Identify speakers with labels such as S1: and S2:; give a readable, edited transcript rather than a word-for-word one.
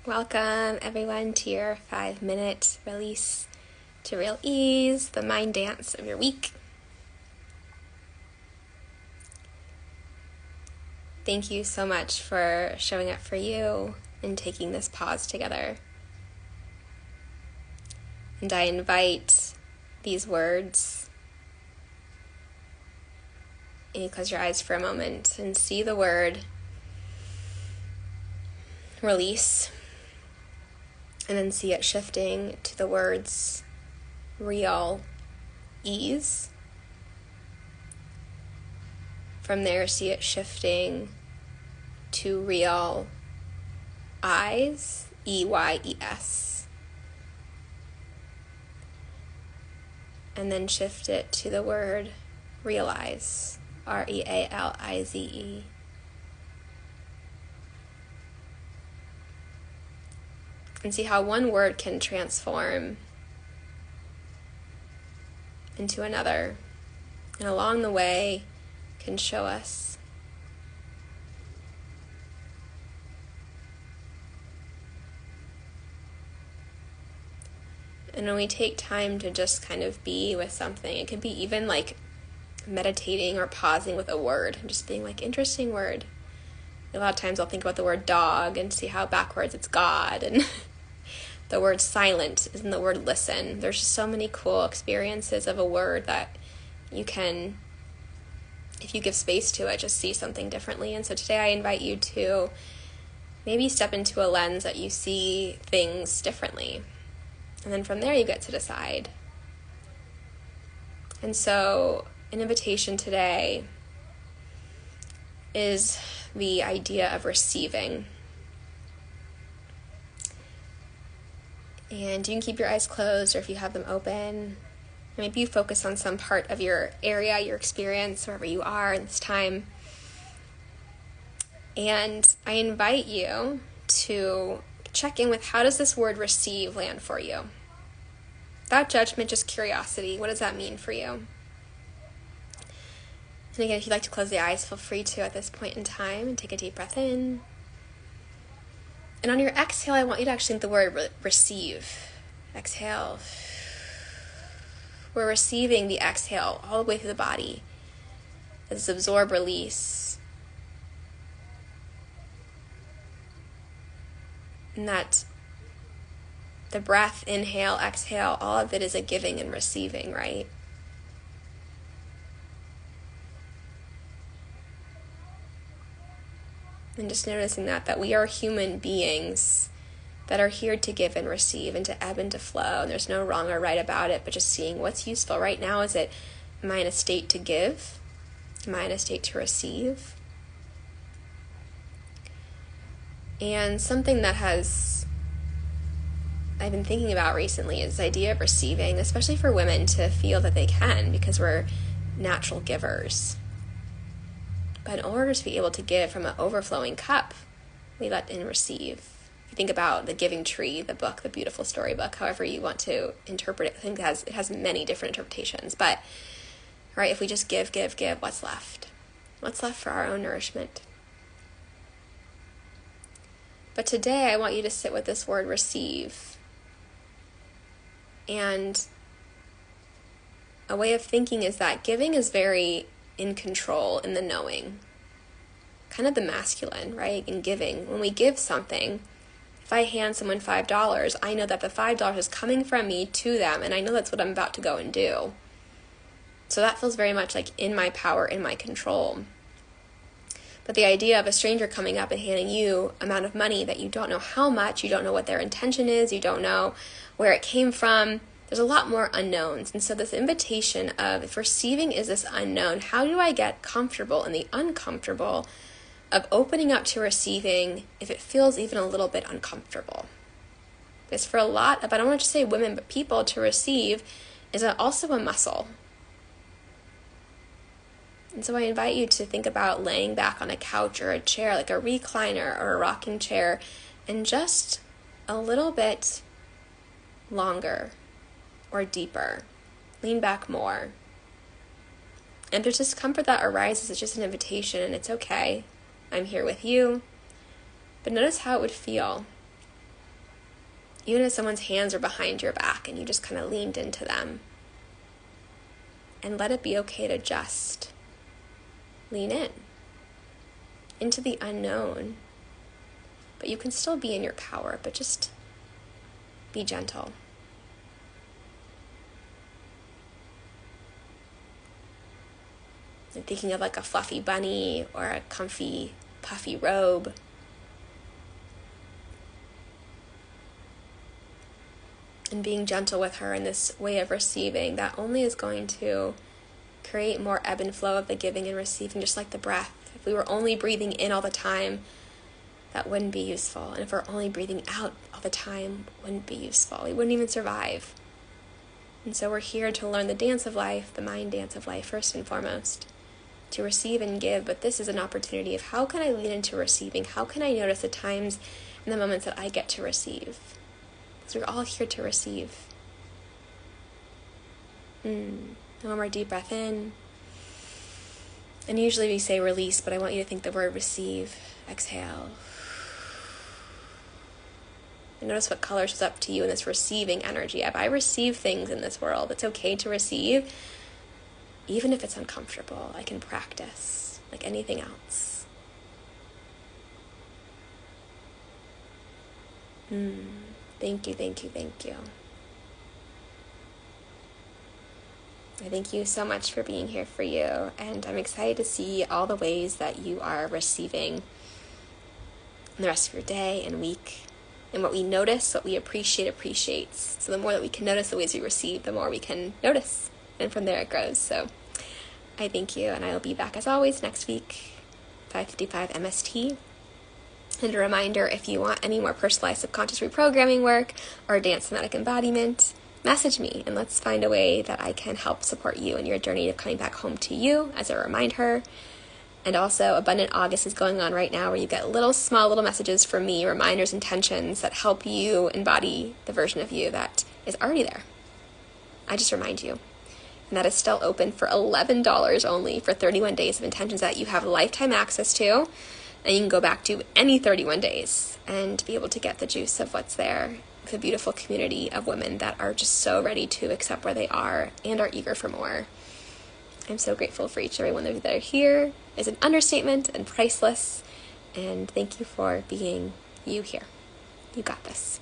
S1: Welcome everyone to your 5-minute release to real ease, the mind dance of your week. Thank you so much for showing up for you and taking this pause together. And I invite these words, and you close your eyes for a moment and see the word release, and then see it shifting to the words real ease. From there, see it shifting to real eyes, EYES. And then shift it to the word realize, REALIZE. And see how one word can transform into another, and along the way can show us and when we take time to just kind of be with something, it could be even like meditating or pausing with a word and just being like, interesting word. A lot of times I'll think about the word dog and see how backwards it's God, and the word silent is in the word listen. There's just so many cool experiences of a word that you can, if you give space to it, just see something differently. And so today I invite you to maybe step into a lens that you see things differently. And then from there you get to decide. And so an invitation today is the idea of receiving. And you can keep your eyes closed, or if you have them open, maybe you focus on some part of your area, your experience, wherever you are in this time. And I invite you to check in with, how does this word receive land for you? Without judgment, just curiosity. What does that mean for you? And again, if you'd like to close the eyes, feel free to at this point in time, and take a deep breath in. And on your exhale, I want you to actually think the word receive. Exhale. We're receiving the exhale all the way through the body. This absorb, release. And that the breath, inhale, exhale, all of it is a giving and receiving, right? And just noticing that we are human beings that are here to give and receive and to ebb and to flow. And there's no wrong or right about it, but just seeing what's useful right now. Am I in a state to give? Am I in a state to receive? And something that I've been thinking about recently is the idea of receiving, especially for women to feel that they can, because we're natural givers. But in order to be able to give from an overflowing cup, we let in receive. If you think about The Giving Tree, the book, the beautiful storybook, however you want to interpret it, I think it has many different interpretations. But, right, if we just give, what's left? What's left for our own nourishment? But today I want you to sit with this word receive. And a way of thinking is that giving is very in control, in the knowing. Kind of the masculine, right? In giving. When we give something, if I hand someone $5, I know that the $5 is coming from me to them, and I know that's what I'm about to go and do. So that feels very much like in my power, in my control. But the idea of a stranger coming up and handing you amount of money that you don't know how much, you don't know what their intention is, you don't know where it came from, there's a lot more unknowns. And so this invitation of, if receiving is this unknown, how do I get comfortable in the uncomfortable of opening up to receiving if it feels even a little bit uncomfortable? Because for a lot of, I don't want to say women, but people, to receive is also a muscle. And so I invite you to think about laying back on a couch or a chair, like a recliner or a rocking chair, and just a little bit longer or deeper. Lean back more. And if there's discomfort that arises, it's just an invitation, and it's okay. I'm here with you. But notice how it would feel. Even if someone's hands are behind your back and you just kind of leaned into them. And let it be okay to just lean in into the unknown. But you can still be in your power, but just be gentle. And thinking of like a fluffy bunny or a comfy, puffy robe. And being gentle with her in this way of receiving that only is going to create more ebb and flow of the giving and receiving, just like the breath. If we were only breathing in all the time, that wouldn't be useful. And if we're only breathing out all the time, wouldn't be useful. We wouldn't even survive. And so we're here to learn the dance of life, the mind dance of life, first and foremost, to receive and give. But this is an opportunity of how can I lean into receiving? How can I notice the times and the moments that I get to receive? Because we're all here to receive. One more deep breath in. And usually we say release, but I want you to think the word receive. Exhale. And notice what color shows up to you in this receiving energy. If I receive things in this world, it's okay to receive. Even if it's uncomfortable, I can practice like anything else. Thank you, thank you, thank you. I thank you so much for being here for you, and I'm excited to see all the ways that you are receiving in the rest of your day and week. And what we notice, what we appreciate, appreciates. So the more that we can notice the ways we receive, the more we can notice. And from there it grows. So I thank you, and I will be back as always next week, 5:55 MST. And a reminder, if you want any more personalized subconscious reprogramming work or dance somatic embodiment, message me and let's find a way that I can help support you in your journey of coming back home to you as a REMINDHER. And also, Abundant August is going on right now where you get small little messages from me, reminders, intentions that help you embody the version of you that is already there. I just remind you. And that is still open for $11 only for 31 days of intentions that you have lifetime access to. And you can go back to any 31 days and be able to get the juice of what's there with a beautiful community of women that are just so ready to accept where they are and are eager for more. I'm so grateful for each and every one of you that are here. It's an understatement and priceless. And thank you for being you here. You got this.